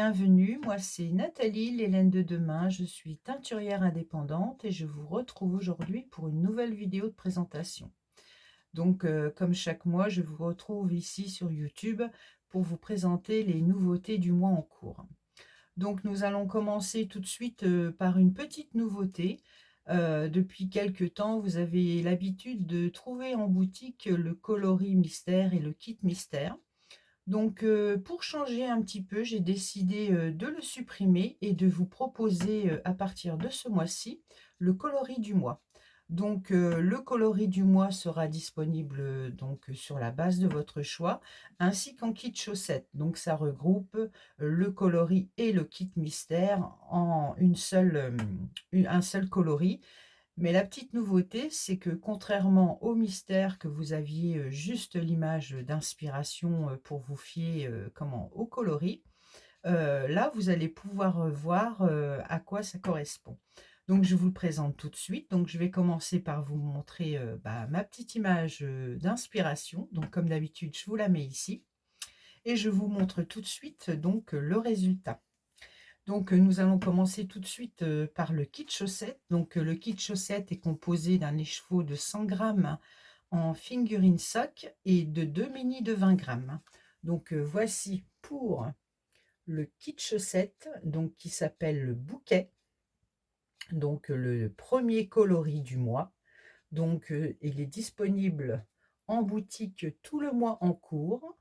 bienvenue. Moi, c'est Nathalie, l'Hélène de demain. Je suis teinturière indépendante et je vous retrouve aujourd'hui pour une nouvelle vidéo de présentation. Donc, comme chaque mois, je vous retrouve ici sur YouTube pour vous présenter les nouveautés du mois en cours. Donc, nous allons commencer tout de suite par une petite nouveauté. Depuis quelque temps, vous avez l'habitude de trouver en boutique le coloris mystère et le kit mystère. Donc, pour changer un petit peu, j'ai décidé, de le supprimer et de vous proposer, à partir de ce mois-ci, le coloris du mois. Donc, le coloris du mois sera disponible, donc, sur la base de votre choix, ainsi qu'en kit chaussettes. Donc ça regroupe, le coloris et le kit mystère en une seule, un seul coloris. Mais la petite nouveauté, c'est que contrairement au mystère que vous aviez, juste l'image d'inspiration, pour vous fier, au coloris, là, vous allez pouvoir, voir, à quoi ça correspond. Donc je vous le présente tout de suite. Donc je vais commencer par vous montrer, ma petite image, d'inspiration. Donc comme d'habitude, je vous la mets ici et je vous montre tout de suite, donc, le résultat. Donc, nous allons commencer tout de suite par le kit chaussettes. Donc, le kit chaussettes est composé d'un écheveau de 100 grammes en figurine sock et de 2 mini de 20 grammes. Donc, voici pour le kit chaussettes, donc, qui s'appelle le bouquet. Donc, le premier coloris du mois. Donc, il est disponible en boutique tout le mois en cours.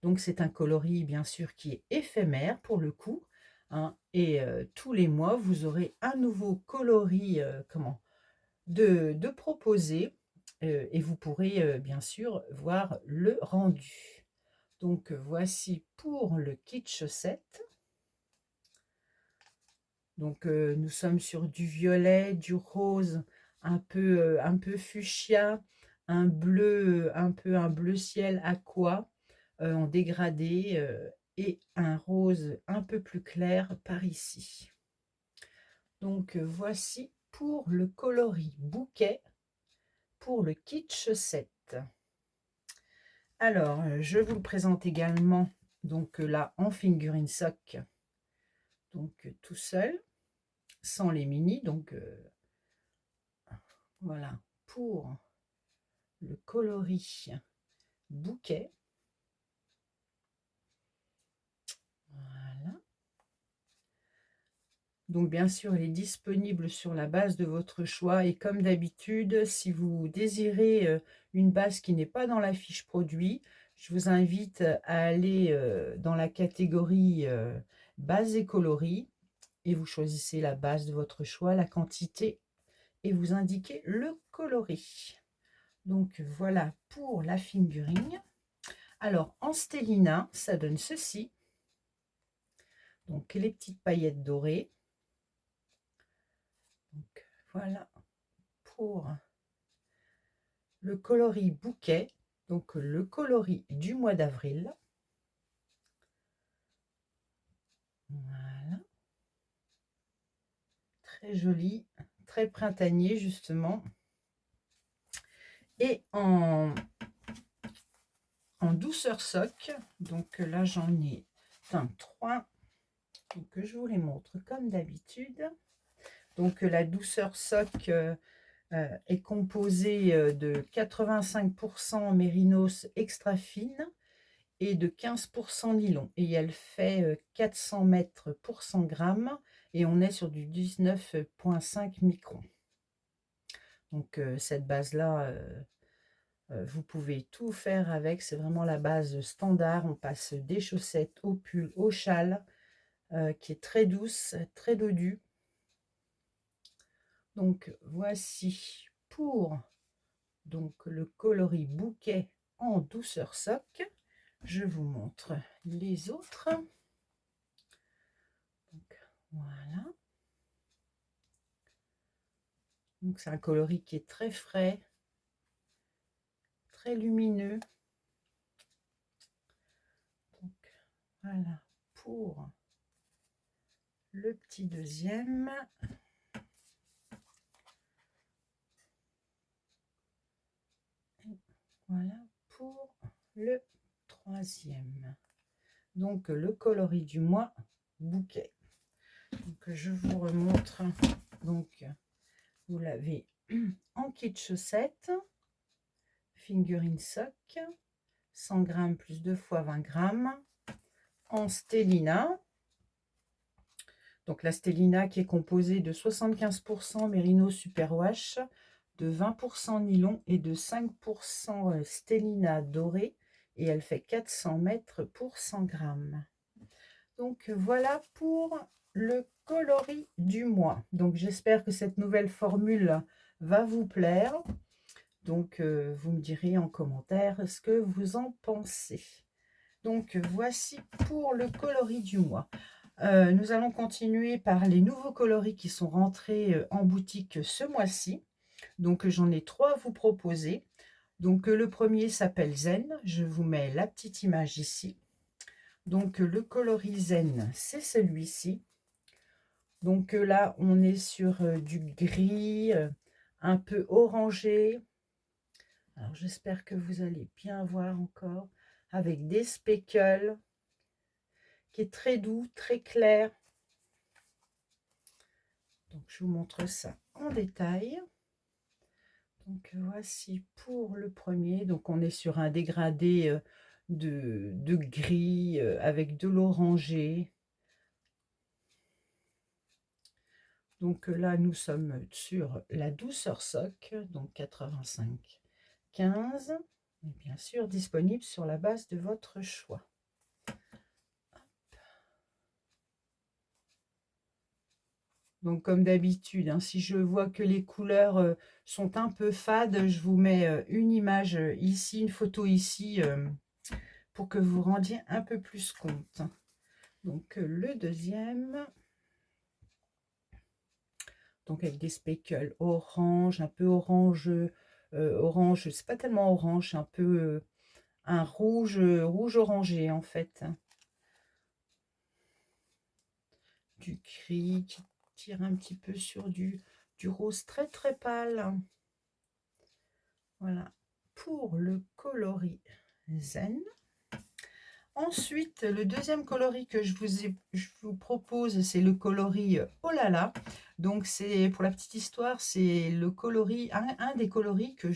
Donc, c'est un coloris, bien sûr, qui est éphémère pour le coup, hein, et tous les mois, vous aurez un nouveau coloris de proposer, et vous pourrez, bien sûr, voir le rendu. Donc, voici pour le kit chaussettes. Donc, nous sommes sur du violet, du rose, un peu fuchsia, un bleu, un bleu ciel aqua, en dégradé, et un rose un peu plus clair par ici. Donc, voici pour le coloris bouquet, pour le kit chaussettes. Alors, je vous le présente également, donc là, en figurine sock, donc tout seul, sans les mini, donc voilà, pour le coloris bouquet. Voilà. Donc bien sûr, il est disponible sur la base de votre choix et comme d'habitude, si vous désirez une base qui n'est pas dans la fiche produit, je vous invite à aller dans la catégorie base et coloris et vous choisissez la base de votre choix, la quantité et vous indiquez le coloris. Donc voilà pour la figurine. Alors en stélina, ça donne ceci. Donc les petites paillettes dorées. Donc voilà pour le coloris bouquet, donc le coloris du mois d'avril. Voilà. Très joli, très printanier justement. Et en douceur sock, donc là j'en ai 23. Donc je vous les montre comme d'habitude. Donc la douceur sock est composée de 85% mérinos extra fine et de 15% nylon. Et elle fait 400 mètres pour 100 grammes et on est sur du 19,5 microns. Donc cette base-là, vous pouvez tout faire avec. C'est vraiment la base standard. On passe des chaussettes au pull, au châle, qui est très douce, très dodue. Donc voici pour donc le coloris bouquet en douceur sock. Je vous montre les autres. Donc voilà. Donc c'est un coloris qui est très frais, très lumineux. Donc voilà pour le petit deuxième. Et voilà pour le troisième. Donc le coloris du mois bouquet. Donc, je vous remontre. Donc, vous l'avez en kit chaussettes, figurine sock, 100 grammes plus 2 fois 20 grammes, en stélina. Donc la stélina qui est composée de 75% mérino superwash, de 20% nylon et de 5% stélina doré. Et elle fait 400 mètres pour 100 grammes. Donc voilà pour le coloris du mois. Donc j'espère que cette nouvelle formule va vous plaire. Donc vous me direz en commentaire ce que vous en pensez. Donc voici pour le coloris du mois. Nous allons continuer par les nouveaux coloris qui sont rentrés en boutique ce mois-ci. Donc j'en ai 3 à vous proposer. Donc le premier s'appelle Zen. Je vous mets la petite image ici. Donc le coloris Zen, c'est celui-ci. Donc là, on est sur du gris, un peu orangé. Alors j'espère que vous allez bien voir encore. Avec des speckles, qui est très doux, très clair. Donc je vous montre ça en détail. Donc voici pour le premier. Donc on est sur un dégradé de gris avec de l'orangé. Donc là, nous sommes sur la douceur sock, donc 85,15. Et bien sûr, disponible sur la base de votre choix. Donc comme d'habitude, hein, si je vois que les couleurs sont un peu fades, je vous mets une image ici, une photo ici, pour que vous rendiez un peu plus compte. Donc le deuxième, donc avec des speckles orange, un peu orange, orange, c'est pas tellement orange, c'est un peu un rouge, rouge orangé en fait. Du gris qui tire un petit peu sur du rose très très pâle. Voilà pour le coloris Zen. Ensuite, le deuxième coloris que je vous propose, c'est le coloris Oh là là. Donc, c'est pour la petite histoire, c'est le coloris, un des coloris que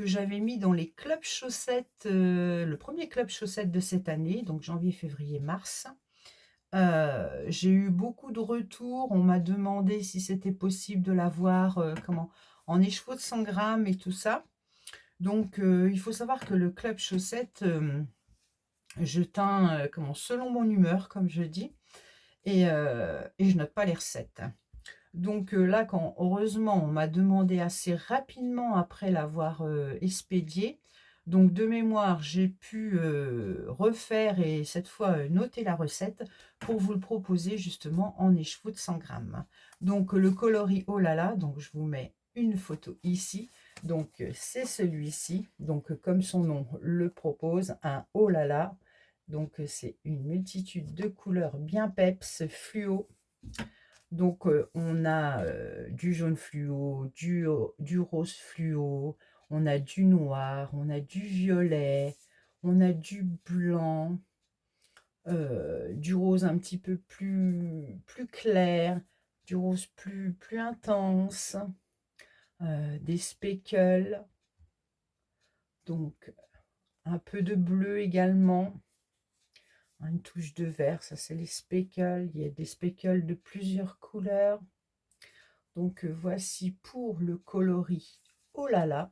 j'avais mis dans les clubs chaussettes, le premier club chaussettes de cette année, donc janvier, février, mars. J'ai eu beaucoup de retours. On m'a demandé si c'était possible de l'avoir en écheveau de 100 grammes et tout ça. Donc, il faut savoir que le club chaussettes, je teins selon mon humeur, comme je dis, et je note pas les recettes. Donc là, heureusement, on m'a demandé assez rapidement après l'avoir expédié. Donc de mémoire, j'ai pu refaire et cette fois noter la recette pour vous le proposer justement en écheveau de 100 grammes. Donc le coloris Oh là là, donc je vous mets une photo ici. Donc c'est celui-ci. Donc comme son nom le propose, un Oh là là. Donc c'est une multitude de couleurs bien peps, fluo. Donc on a du jaune fluo, du rose fluo, on a du noir, on a du violet, on a du blanc, du rose un petit peu plus clair, du rose plus intense, des speckles, donc un peu de bleu également. Une touche de vert, ça c'est les speckles. Il y a des speckles de plusieurs couleurs. Donc voici pour le coloris Oh là là,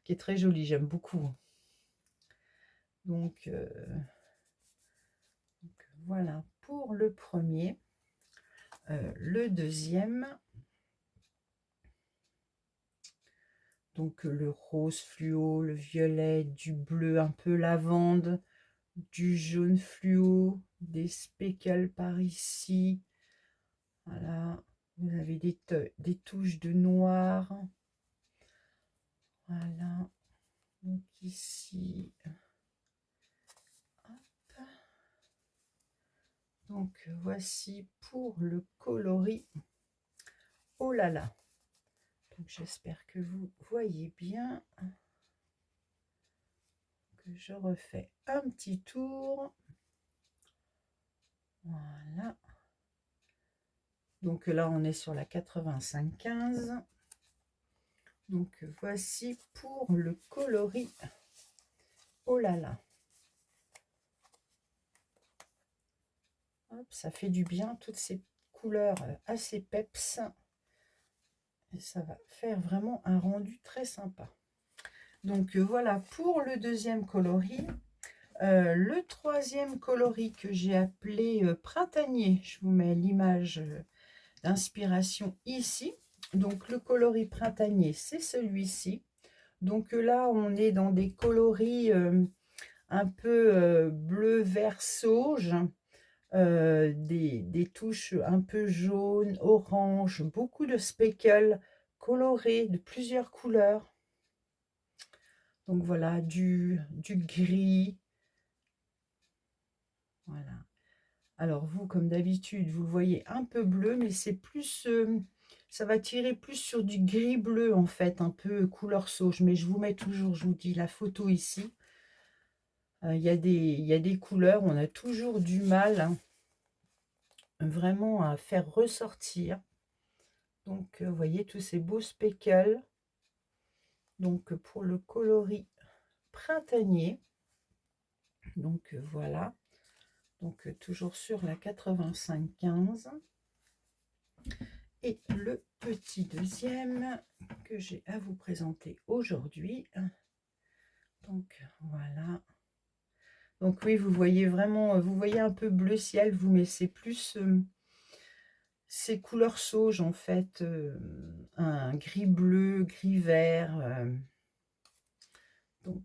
qui est très joli, j'aime beaucoup. Donc voilà pour le premier. Le deuxième, donc le rose fluo, le violet, du bleu un peu lavande, du jaune fluo, des speckles par ici. Voilà, vous avez des touches de noir. Voilà, donc ici. Hop. Donc voici pour le coloris Oh là là. Donc j'espère que vous voyez bien. Que je refais un petit tour. Voilà. Donc là, on est sur la 85-15. Donc voici pour le coloris. Oh là là. Hop, ça fait du bien, toutes ces couleurs assez peps. Et ça va faire vraiment un rendu très sympa. Donc voilà pour le deuxième coloris. Le troisième coloris que j'ai appelé printanier. Je vous mets l'image d'inspiration ici. Donc le coloris printanier, c'est celui-ci. Donc là, on est dans des coloris un peu bleu vert sauge, des touches un peu jaune, orange, beaucoup de speckles colorés de plusieurs couleurs. Donc voilà, du gris. Voilà. Alors vous, comme d'habitude, vous le voyez un peu bleu, mais c'est plus, ça va tirer plus sur du gris bleu en fait, un peu couleur sauge. Mais je vous mets toujours, je vous dis, la photo ici. Il y a des couleurs, on a toujours du mal hein, vraiment à faire ressortir. Donc vous voyez tous ces beaux speckles. Donc pour le coloris printanier. Donc voilà. Donc toujours sur la 85-15. Et le petit deuxième que j'ai à vous présenter aujourd'hui. Donc voilà. Donc oui, vous voyez vraiment, vous voyez un peu bleu ciel, vous, mais c'est plus ces couleurs sauge en fait, un gris bleu, gris vert. Donc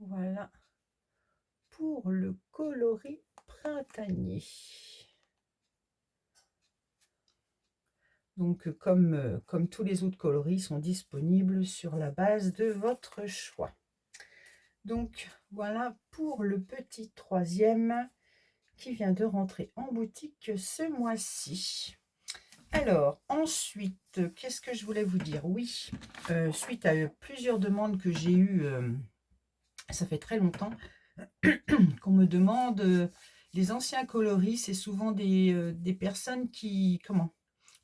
voilà pour le coloris printanier. Donc comme tous les autres coloris sont disponibles sur la base de votre choix. Donc voilà pour le petit troisième qui vient de rentrer en boutique ce mois-ci. Alors ensuite, qu'est-ce que je voulais vous dire? Oui, suite à plusieurs demandes que j'ai eues, ça fait très longtemps qu'on me demande, les anciens coloris, c'est souvent des personnes qui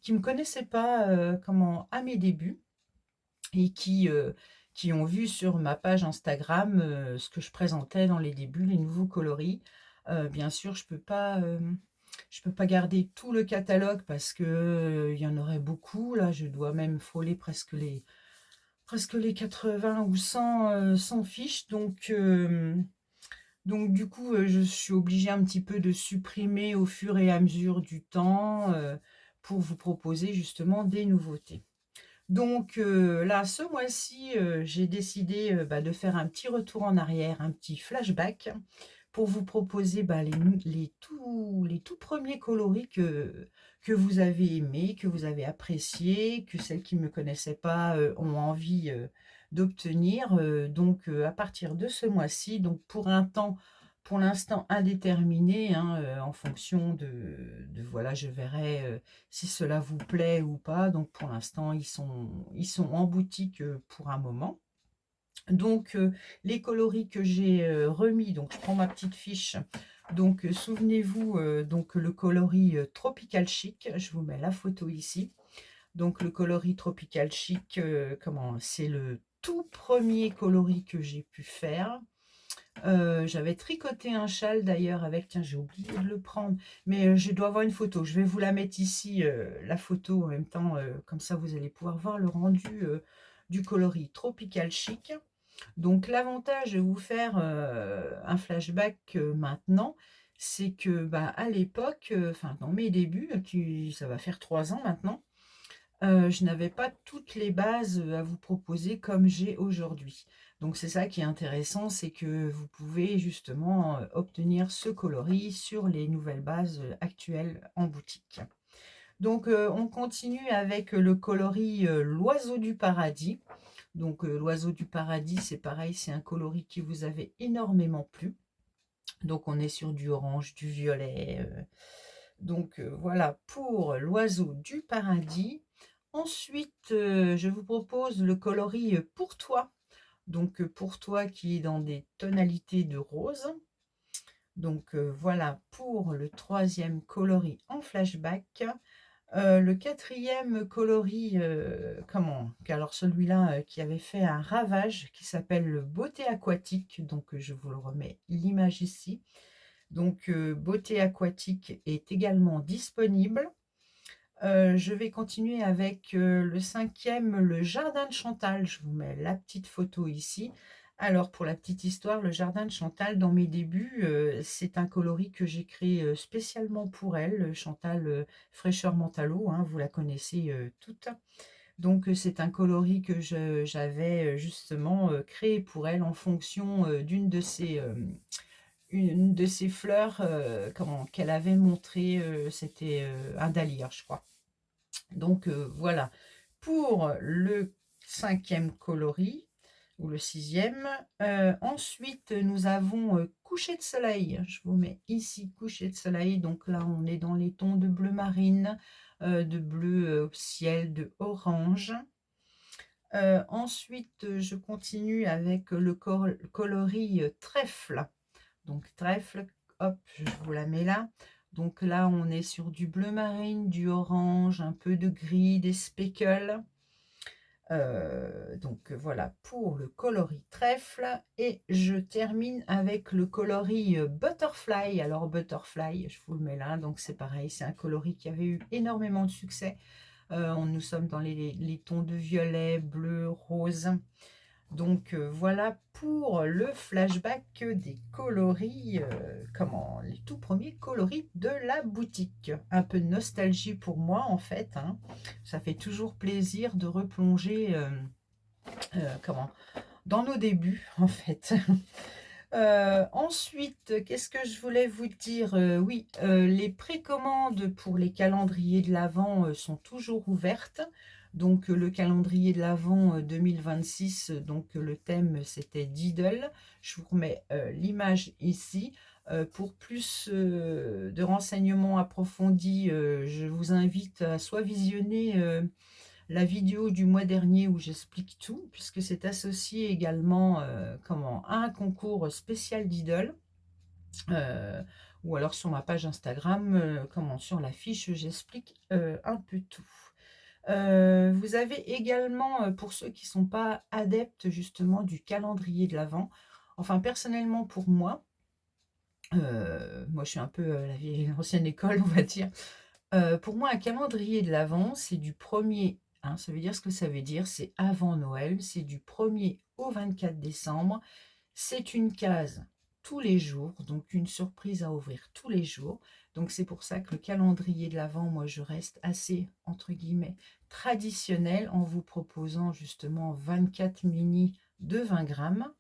me connaissaient pas à mes débuts et qui ont vu sur ma page Instagram ce que je présentais dans les débuts, les nouveaux coloris. Bien sûr, je peux pas garder tout le catalogue parce que il y en aurait beaucoup. Là, je dois même frôler presque les 80 ou 100 fiches. Donc du coup, je suis obligée un petit peu de supprimer au fur et à mesure du temps pour vous proposer justement des nouveautés. Donc là, ce mois-ci, j'ai décidé de faire un petit retour en arrière, un petit flashback pour vous proposer les tout premiers coloris que vous avez aimés, que vous avez appréciés, que celles qui ne me connaissaient pas ont envie d'obtenir. Donc à partir de ce mois-ci, donc pour un temps pour l'instant indéterminé, hein, en fonction voilà, je verrai si cela vous plaît ou pas. Donc pour l'instant, ils sont en boutique pour un moment. Donc les coloris que j'ai remis, donc je prends ma petite fiche. Donc souvenez-vous, donc le coloris Tropical Chic, je vous mets la photo ici. Donc le coloris Tropical Chic, c'est le tout premier coloris que j'ai pu faire. J'avais tricoté un châle d'ailleurs avec, tiens, j'ai oublié de le prendre, mais je dois avoir une photo. Je vais vous la mettre ici, la photo en même temps, comme ça vous allez pouvoir voir le rendu du coloris Tropical Chic. Donc l'avantage de vous faire un flashback maintenant, c'est que à l'époque, enfin dans mes débuts, ça va faire 3 ans maintenant, je n'avais pas toutes les bases à vous proposer comme j'ai aujourd'hui. Donc c'est ça qui est intéressant, c'est que vous pouvez justement obtenir ce coloris sur les nouvelles bases actuelles en boutique. Donc on continue avec le coloris l'oiseau du paradis. Donc l'oiseau du paradis, c'est pareil, c'est un coloris qui vous avait énormément plu. Donc on est sur du orange, du violet. Donc voilà pour l'oiseau du paradis. Ensuite, je vous propose le coloris pour toi. Donc pour toi qui est dans des tonalités de rose. Donc voilà pour le troisième coloris en flashback. Le quatrième coloris, alors celui-là qui avait fait un ravage, qui s'appelle le Beauté aquatique. Donc je vous le remets l'image ici. Donc Beauté aquatique est également disponible. Je vais continuer avec le cinquième, le Jardin de Chantal. Je vous mets la petite photo ici. Alors, pour la petite histoire, le Jardin de Chantal, dans mes débuts, c'est un coloris que j'ai créé spécialement pour elle, Chantal Fraîcheur Mentalo, hein, vous la connaissez toutes. Donc, c'est un coloris que j'avais justement créé pour elle en fonction une de ses fleurs qu'elle avait montré, c'était un dahlia, je crois. Donc voilà, pour le cinquième coloris, ou le sixième. Ensuite, nous avons coucher de soleil. Je vous mets ici coucher de soleil. Donc là, on est dans les tons de bleu marine, de bleu ciel, de orange. Ensuite, je continue avec le coloris trèfle. Donc trèfle, hop, je vous la mets là. Donc là, on est sur du bleu marine, du orange, un peu de gris, des speckles. Donc voilà pour le coloris trèfle. Et je termine avec le coloris butterfly. Alors butterfly, je vous le mets là. Donc c'est pareil, c'est un coloris qui avait eu énormément de succès. Nous sommes dans les tons de violet, bleu, rose. Donc voilà pour le flashback des coloris, les tout premiers coloris de la boutique. Un peu de nostalgie pour moi en fait, hein. Ça fait toujours plaisir de replonger dans nos débuts en fait. Ensuite, qu'est-ce que je voulais vous dire? Oui, les précommandes pour les calendriers de l'Avent sont toujours ouvertes. Donc, le calendrier de l'Avent 2026, donc le thème c'était Diddle. Je vous remets l'image ici. Pour plus de renseignements approfondis, je vous invite à soit visionner la vidéo du mois dernier où j'explique tout, puisque c'est associé également à un concours spécial d'idole, ou alors sur ma page Instagram, sur la fiche, j'explique un peu tout. Vous avez également, pour ceux qui ne sont pas adeptes justement du calendrier de l'Avent, enfin personnellement pour moi, moi je suis un peu l'ancienne école, on va dire. Pour moi, un calendrier de l'Avent, c'est du 1er, hein, ça veut dire ce que ça veut dire, c'est avant Noël, c'est du 1er au 24 décembre. C'est une case tous les jours, donc une surprise à ouvrir tous les jours. Donc c'est pour ça que le calendrier de l'Avent, moi je reste assez, entre guillemets, traditionnel en vous proposant justement 24 mini de 20 grammes.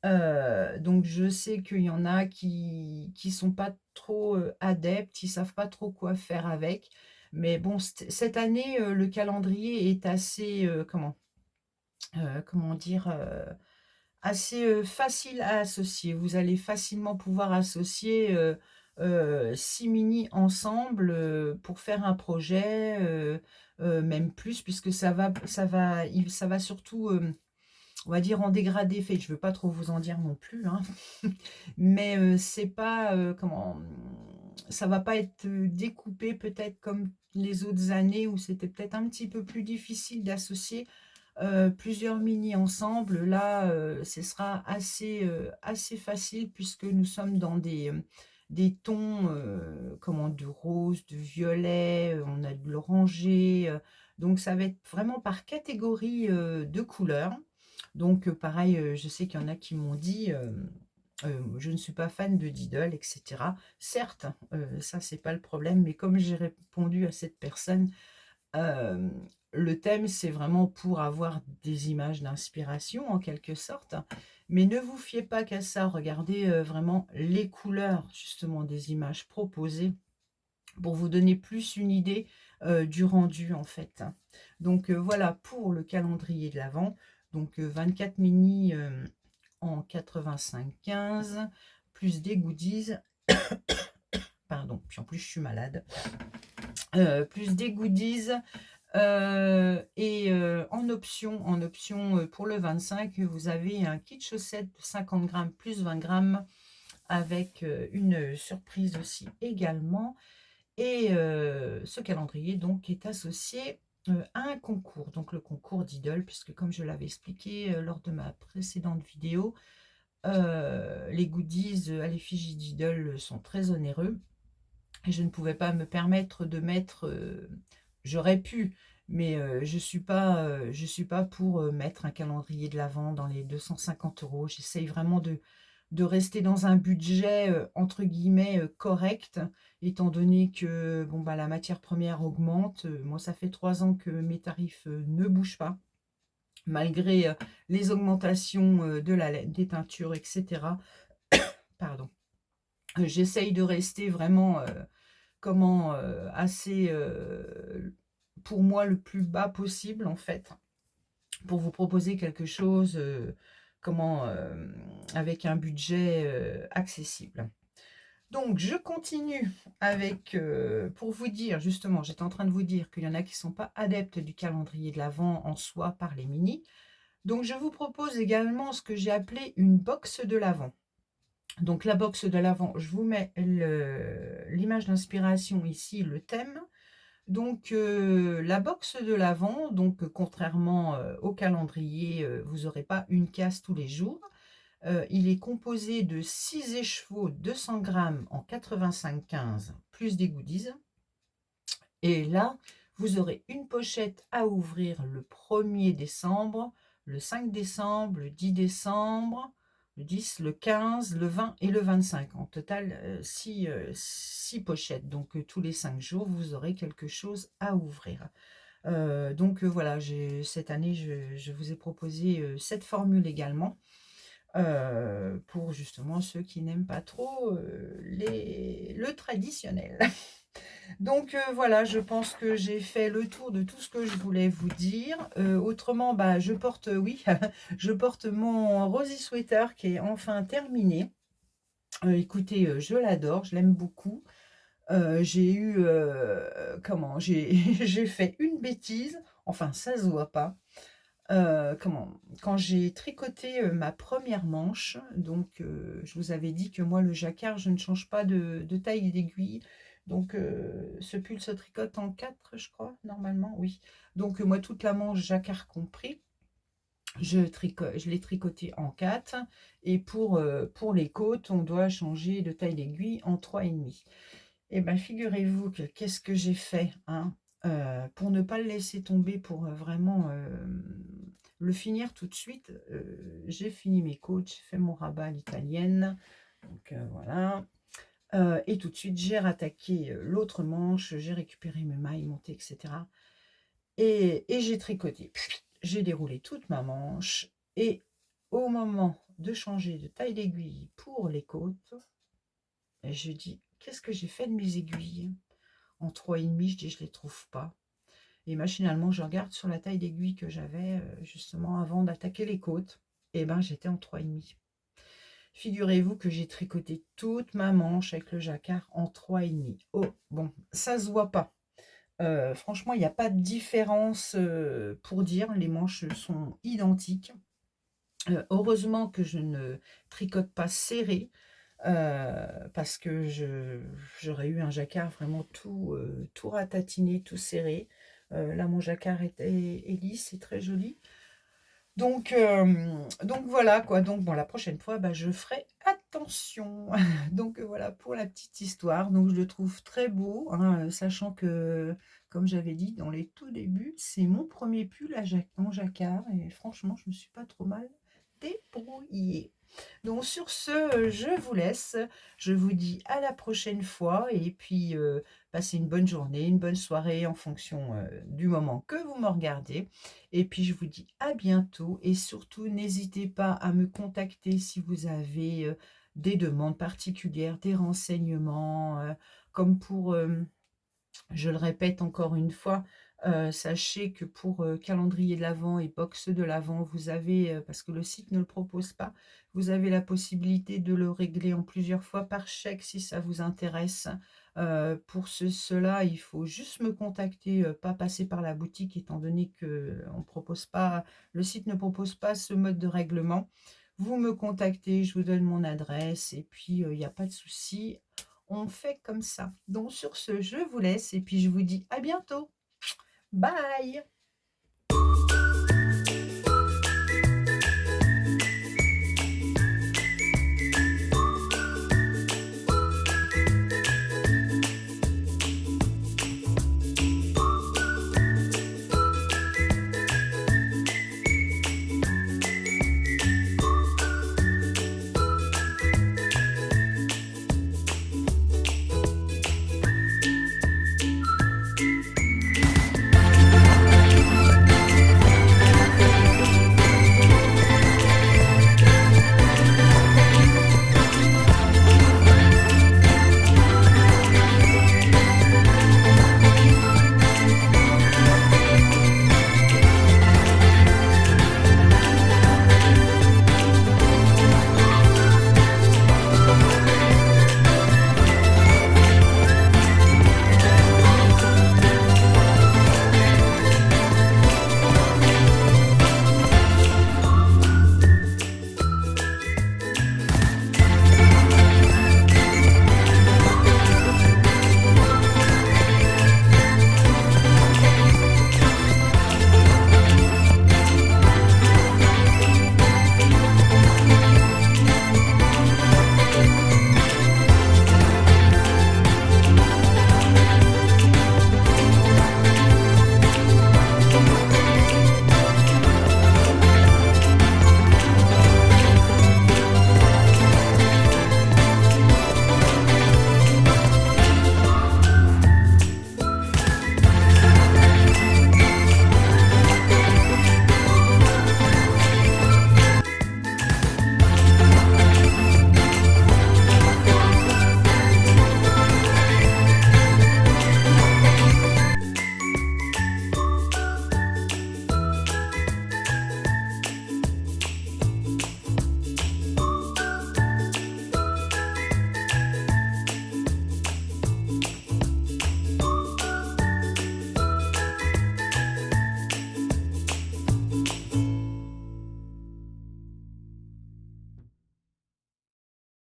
Donc je sais qu'il y en a qui sont pas trop adeptes, ils savent pas trop quoi faire avec. Mais bon, cette année, le calendrier est assez, comment dire, assez facile à associer. Vous allez facilement pouvoir associer 6 mini ensemble pour faire un projet, même plus, puisque ça va surtout on va dire en dégradé fait, je veux pas trop vous en dire non plus, hein. Mais c'est pas, ça va pas être découpé peut-être comme les autres années où c'était peut-être un petit peu plus difficile d'associer plusieurs mini ensemble. Là, ce sera assez facile puisque nous sommes dans des tons de rose, de violet, on a de l'orangé, donc ça va être vraiment par catégorie de couleurs. Donc pareil, je sais qu'il y en a qui m'ont dit je ne suis pas fan de Diddle, etc. Certes, ça c'est pas le problème, mais comme j'ai répondu à cette personne, euh, le thème c'est vraiment pour avoir des images d'inspiration en quelque sorte. Mais ne vous fiez pas qu'à ça, regardez vraiment les couleurs justement des images proposées pour vous donner plus une idée du rendu en fait. Donc voilà pour le calendrier de l'Avent. Donc 24 mini en 85,15, plus des goodies, pardon, puis en plus je suis malade, plus des goodies, et en option pour le 25, vous avez un kit chaussette de 50 grammes plus 20 grammes avec une surprise aussi également. Et ce calendrier donc est associé à un concours, donc le concours d'Idol, puisque comme je l'avais expliqué lors de ma précédente vidéo, les goodies à l'effigie d'Idol sont très onéreux. Et je ne pouvais pas me permettre de mettre, j'aurais pu, mais je suis pas pour mettre un calendrier de l'Avent dans les 250 €. J'essaye vraiment de rester dans un budget entre guillemets correct, étant donné que bon, bah, la matière première augmente. Moi, ça fait 3 ans que mes tarifs ne bougent pas, malgré les augmentations de la laine, des teintures, etc. Pardon. J'essaye de rester vraiment assez, pour moi, le plus bas possible, en fait, pour vous proposer quelque chose, avec un budget, accessible. Donc je continue avec, pour vous dire justement, j'étais en train de vous dire qu'il y en a qui ne sont pas adeptes du calendrier de l'Avent en soi par les mini. Donc je vous propose également ce que j'ai appelé une box de l'Avent. Donc la box de l'Avent, je vous mets l'image d'inspiration ici, le thème. Donc la box de l'Avent, donc contrairement au calendrier, vous n'aurez pas une case tous les jours. Il est composé de 6 écheveaux 200 grammes en 85,15 plus des goodies. Et là, vous aurez une pochette à ouvrir le 1er décembre, le 5 décembre, le 10 décembre, le 10, le 15, le 20 et le 25. En total, 6 pochettes. Donc tous les 5 jours, vous aurez quelque chose à ouvrir. Voilà, cette année, je vous ai proposé cette formule également. Pour justement ceux qui n'aiment pas trop le traditionnel. Donc voilà, je pense que j'ai fait le tour de tout ce que je voulais vous dire. Autrement, bah, je porte, oui, je porte mon Rosy Sweater qui est enfin terminé. Écoutez, je l'adore, je l'aime beaucoup. J'ai eu, j'ai fait une bêtise, enfin ça se voit pas. Quand j'ai tricoté ma première manche, donc je vous avais dit que moi le jacquard, je ne change pas de taille d'aiguille. Donc ce pull se tricote en 4, je crois, normalement, oui. Donc moi toute la manche jacquard compris, je l'ai tricoté en 4. Et pour les côtes, on doit changer de taille d'aiguille en 3,5. Et bien figurez-vous que qu'est-ce que j'ai fait, hein, pour ne pas le laisser tomber, pour vraiment le finir tout de suite. J'ai fini mes côtes, j'ai fait mon rabat à l'italienne, donc voilà. Et tout de suite j'ai rattaqué l'autre manche, j'ai récupéré mes mailles montées, etc. Et j'ai tricoté, j'ai déroulé toute ma manche. Et au moment de changer de taille d'aiguille pour les côtes, je dis: qu'est-ce que j'ai fait de mes aiguilles? En 3,5, je dis: je les trouve pas. Et machinalement, je regarde sur la taille d'aiguille que j'avais justement avant d'attaquer les côtes. Et ben j'étais en 3,5. Figurez-vous que j'ai tricoté toute ma manche avec le jacquard en 3,5. Oh, bon, ça se voit pas. Franchement, il n'y a pas de différence pour dire. Les manches sont identiques. Heureusement que je ne tricote pas serré, parce que j'aurais eu un jacquard vraiment tout ratatiné, tout serré. Là, mon jacquard est lisse, c'est très joli. Donc voilà quoi. Donc bon, la prochaine fois, bah, je ferai attention. Donc voilà pour la petite histoire. Donc je le trouve très beau, hein, sachant que, comme j'avais dit dans les tout débuts, c'est mon premier pull en jacquard. Et franchement, je me suis pas trop mal débrouillée. Donc sur ce, je vous laisse. Je vous dis à la prochaine fois. Et puis, passez une bonne journée, une bonne soirée en fonction du moment que vous me regardez. Et puis, je vous dis à bientôt. Et surtout, n'hésitez pas à me contacter si vous avez des demandes particulières, des renseignements, comme pour... je le répète encore une fois, sachez que pour calendrier de l'Avent et box de l'Avent, vous avez, parce que le site ne le propose pas, vous avez la possibilité de le régler en plusieurs fois par chèque si ça vous intéresse. Pour cela, il faut juste me contacter, pas passer par la boutique, étant donné que on propose pas, le site ne propose pas ce mode de règlement. vous me contactez, je vous donne mon adresse et puis, il y a pas de souci, on fait comme ça. Donc sur ce, je vous laisse et puis je vous dis à bientôt. Bye!